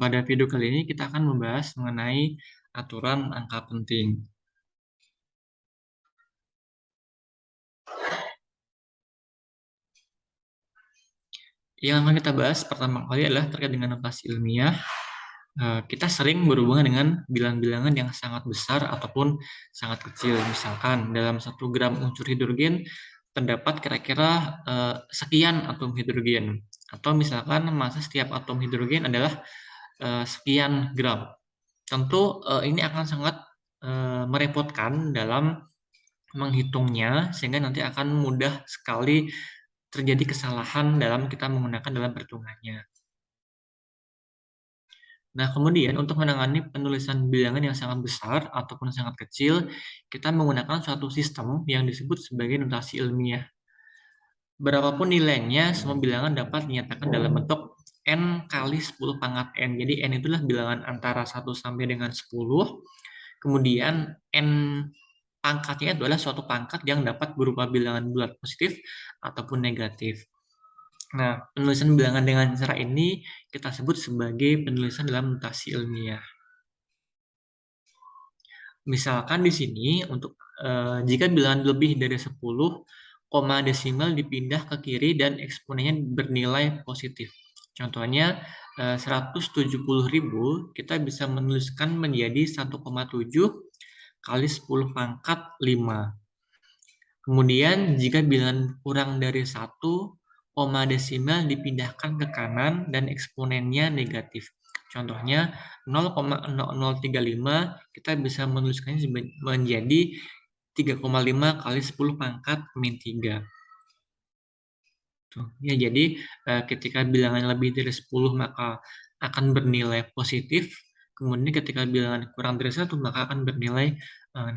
Pada video kali ini kita akan membahas mengenai aturan angka penting. Yang akan kita bahas pertama kali adalah terkait dengan notasi ilmiah. Kita sering berhubungan dengan bilangan-bilangan yang sangat besar ataupun sangat kecil. Misalkan dalam 1 gram unsur hidrogen terdapat kira-kira sekian atom hidrogen. Atau misalkan massa setiap atom hidrogen adalah sekian gram. Tentu ini akan sangat merepotkan dalam menghitungnya, sehingga nanti akan mudah sekali terjadi kesalahan dalam kita menggunakan dalam perhitungannya. Nah, kemudian untuk menangani penulisan bilangan yang sangat besar ataupun sangat kecil, kita menggunakan suatu sistem yang disebut sebagai notasi ilmiah. Berapapun nilainya, semua bilangan dapat dinyatakan dalam bentuk n kali 10 pangkat n. Jadi n itulah bilangan antara 1 sampai dengan 10. Kemudian n pangkatnya adalah suatu pangkat yang dapat berupa bilangan bulat positif ataupun negatif. Nah, penulisan bilangan dengan cara ini kita sebut sebagai penulisan dalam notasi ilmiah. Misalkan di sini untuk jika bilangan lebih dari 10, koma desimal dipindah ke kiri dan eksponennya bernilai positif. Contohnya 170.000 kita bisa menuliskan menjadi 1,7 kali 10 pangkat 5. Kemudian jika bilangan kurang dari 1, koma desimal dipindahkan ke kanan dan eksponennya negatif. Contohnya 0,0035 kita bisa menuliskannya menjadi 3,5 kali 10 pangkat min 3. Tuh, ya, jadi ketika bilangan lebih dari 10 maka akan bernilai positif. Kemudian ketika bilangan kurang dari 1 maka akan bernilai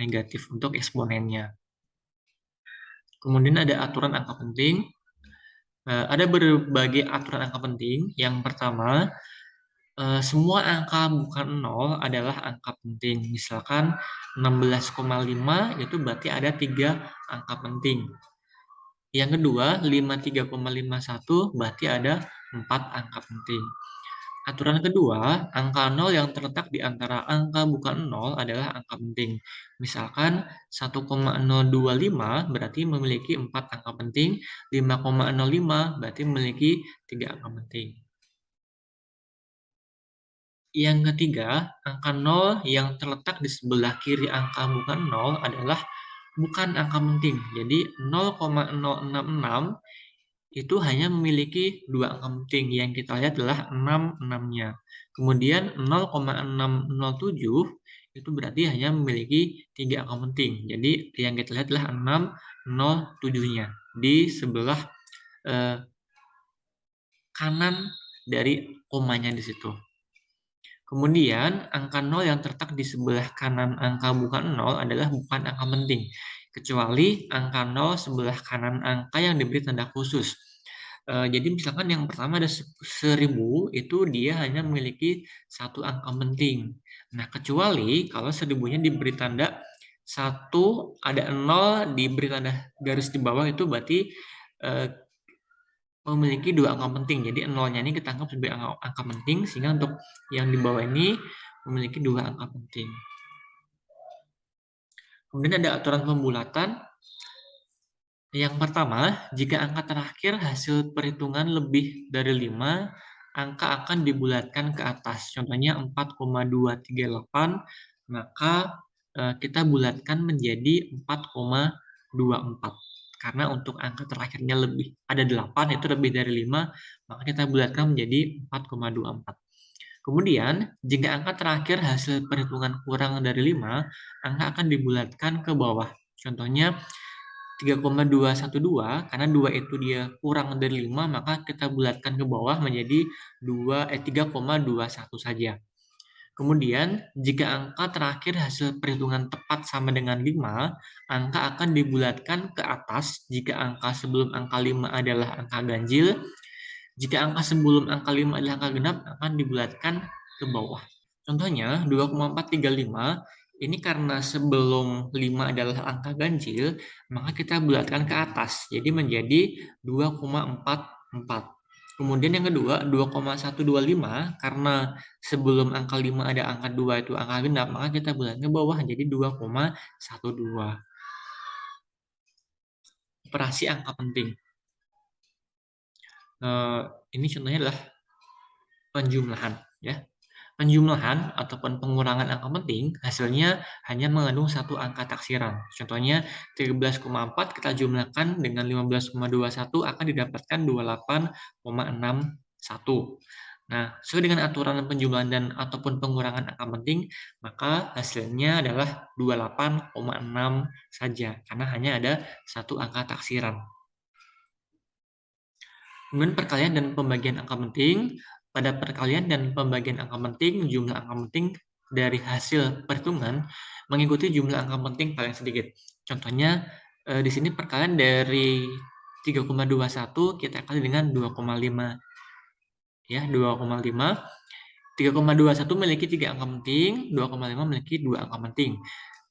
negatif untuk eksponennya. Kemudian ada aturan angka penting. Ada berbagai aturan angka penting. Yang pertama, semua angka bukan 0 adalah angka penting. Misalkan 16,5 itu berarti ada 3 angka penting. Yang kedua, 53,51 berarti ada 4 angka penting. Aturan kedua, angka 0 yang terletak di antara angka bukan 0 adalah angka penting. Misalkan 1,025 berarti memiliki 4 angka penting, 5,05 berarti memiliki 3 angka penting. Yang ketiga, angka 0 yang terletak di sebelah kiri angka bukan 0 adalah bukan angka penting. Jadi 0,066 itu hanya memiliki 2 angka penting. Yang kita lihat adalah 6-nya. Kemudian 0,607 itu berarti hanya memiliki 3 angka penting. Jadi yang kita lihat adalah 607-nya di sebelah kanan dari komanya di situ. Kemudian angka 0 yang terletak di sebelah kanan angka bukan 0 adalah bukan angka penting, kecuali angka 0 sebelah kanan angka yang diberi tanda khusus. Jadi misalkan yang pertama ada 1000, itu dia hanya memiliki 1 angka penting. Nah, kecuali kalau 1000-nya diberi tanda 1, ada 0, diberi tanda garis di bawah, itu berarti memiliki 2 angka penting. Jadi 0-nya ini kita anggap sebagai angka penting, sehingga untuk yang di bawah ini memiliki 2 angka penting. Kemudian ada aturan pembulatan. Yang pertama, jika angka terakhir hasil perhitungan lebih dari 5, angka akan dibulatkan ke atas. Contohnya 4,238, maka kita bulatkan menjadi 4,24. Karena untuk angka terakhirnya lebih ada 8, itu lebih dari 5, maka kita bulatkan menjadi 4,24. Kemudian, jika angka terakhir hasil perhitungan kurang dari 5, angka akan dibulatkan ke bawah. Contohnya 3,212, karena 2 itu dia kurang dari 5, maka kita bulatkan ke bawah menjadi 3,21 saja. Kemudian, jika angka terakhir hasil perhitungan tepat sama dengan 5, angka akan dibulatkan ke atas jika angka sebelum angka 5 adalah angka ganjil. Jika angka sebelum angka 5 adalah angka genap, akan dibulatkan ke bawah. Contohnya, 2,435, ini karena sebelum 5 adalah angka ganjil, maka kita bulatkan ke atas, jadi menjadi 2,44. Kemudian yang kedua, 2,125 karena sebelum angka 5 ada angka 2 itu angka genap, maka kita bulat ke bawah jadi 2,12. Operasi angka penting. Eh, ini contohnya adalah penjumlahan, ya. Penjumlahan ataupun pengurangan angka penting hasilnya hanya mengandung satu angka taksiran. Contohnya 13,4 kita jumlahkan dengan 15,21 akan didapatkan 28,61. Nah, sesuai dengan aturan penjumlahan dan ataupun pengurangan angka penting, maka hasilnya adalah 28,6 saja karena hanya ada satu angka taksiran. Kemudian perkalian dan pembagian angka penting. Pada perkalian dan pembagian angka penting, jumlah angka penting dari hasil perhitungan mengikuti jumlah angka penting paling sedikit. Contohnya di sini perkalian dari 3,21 kita kali dengan 2,5. Ya, 2,5. 3,21 memiliki 3 angka penting, 2,5 memiliki 2 angka penting.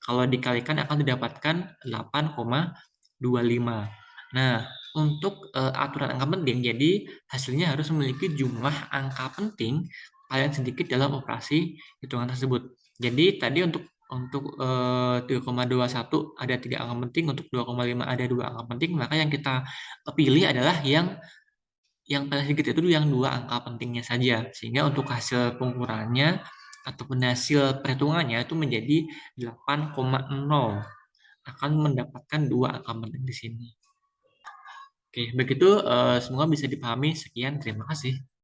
Kalau dikalikan akan didapatkan 8,25. Nah, untuk aturan angka penting, jadi hasilnya harus memiliki jumlah angka penting paling sedikit dalam operasi hitungan tersebut. Jadi tadi untuk 3,21 ada 3 angka penting, untuk 2,5 ada 2 angka penting, maka yang kita pilih adalah yang paling sedikit itu yang 2 angka pentingnya saja. Sehingga untuk hasil pengukurannya ataupun hasil perhitungannya itu menjadi 8,0. Akan mendapatkan 2 angka penting di sini. Oke, begitu semoga bisa dipahami. Sekian, terima kasih.